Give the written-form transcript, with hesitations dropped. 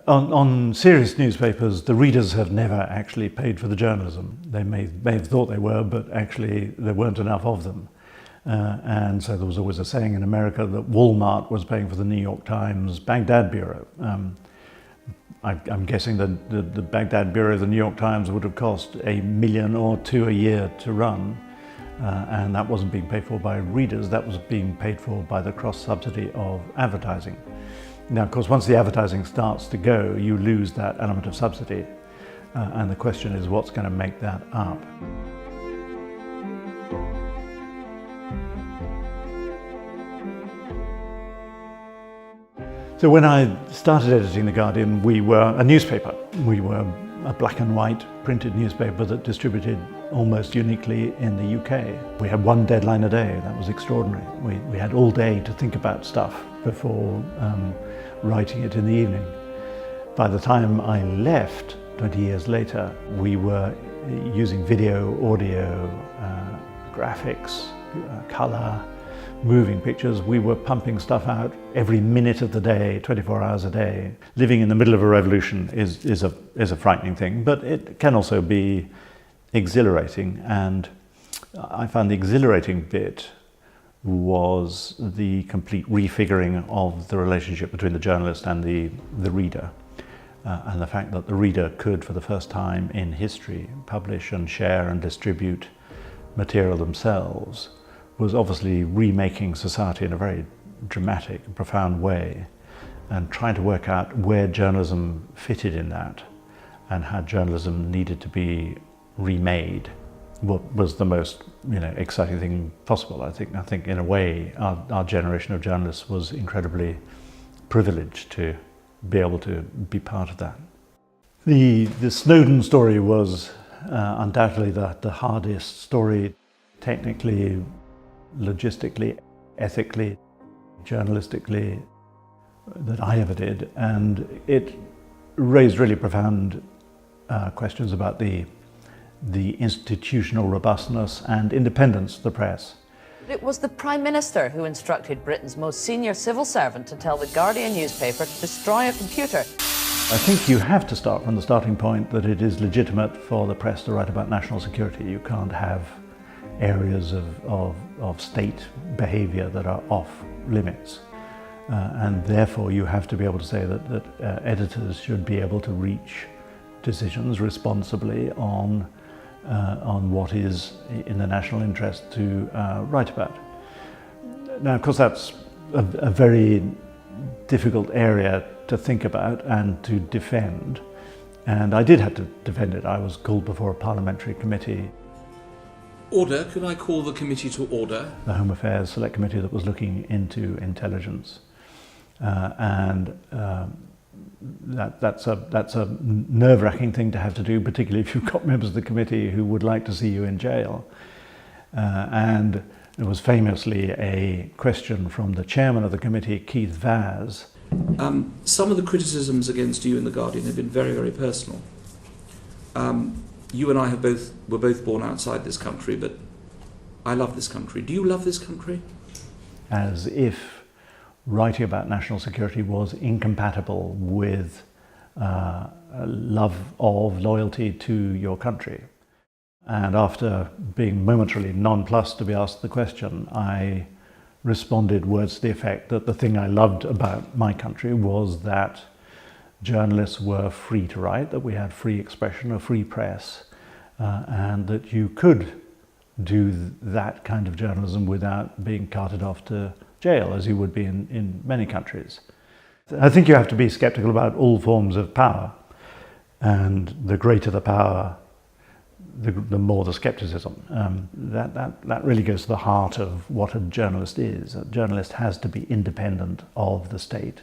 On serious newspapers, the readers have never actually paid for the journalism. They may have thought they were, but actually there weren't enough of them. And so there was always a saying in America that Walmart was paying for the New York Times Baghdad Bureau. I'm guessing that the Baghdad Bureau of the New York Times would have cost $1 million or $2 million a year to run. And that wasn't being paid for by readers, that was being paid for by the cross-subsidy of advertising. Now, of course, once the advertising starts to go, you lose that element of subsidy. And the question is, what's going to make that up? So when I started editing The Guardian, we were a newspaper. We were a black and white printed newspaper that distributed almost uniquely in the UK. We had one deadline a day. That was extraordinary. We had all day to think about stuff before writing it in the evening. By the time I left 20 years later, we were using video, audio, graphics, colour, moving pictures. We were pumping stuff out every minute of the day, 24 hours a day. Living in the middle of a revolution is a frightening thing, but it can also be exhilarating. And I found the exhilarating bit was the complete refiguring of the relationship between the journalist and the reader. And the fact that the reader could, for the first time in history, publish and share and distribute material themselves was obviously remaking society in a very dramatic and profound way, and trying to work out where journalism fitted in that and how journalism needed to be remade. What was the most exciting thing possible. I think in a way our generation of journalists was incredibly privileged to be able to be part of that. The Snowden story was undoubtedly the hardest story, technically, logistically, ethically, journalistically, that I ever did, and it raised really profound questions about the institutional robustness and independence of the press. It was the Prime Minister who instructed Britain's most senior civil servant to tell the Guardian newspaper to destroy a computer. I think you have to start from the starting point that it is legitimate for the press to write about national security. You can't have areas of state behaviour that are off limits. And therefore you have to be able to say that editors should be able to reach decisions responsibly on what is in the national interest to write about. Now, of course, that's a very difficult area to think about and to defend. And I did have to defend it. I was called before a parliamentary committee. Order, could I call the committee to order? The Home Affairs Select Committee that was looking into intelligence. That's a nerve-wracking thing to have to do, particularly if you've got members of the committee who would like to see you in jail. And there was famously a question from the chairman of the committee, Keith Vaz. Some of the criticisms against you in The Guardian have been very, very personal. You and I were both born outside this country, but I love this country. Do you love this country? As if writing about national security was incompatible with love of, loyalty to your country. And after being momentarily nonplussed to be asked the question, I responded words to the effect that the thing I loved about my country was that journalists were free to write, that we had free expression, a free press, and that you could do that kind of journalism without being carted off to jail, as you would be in many countries. I think you have to be sceptical about all forms of power, and the greater the power, the more the scepticism. That really goes to the heart of what a journalist is. A journalist has to be independent of the state.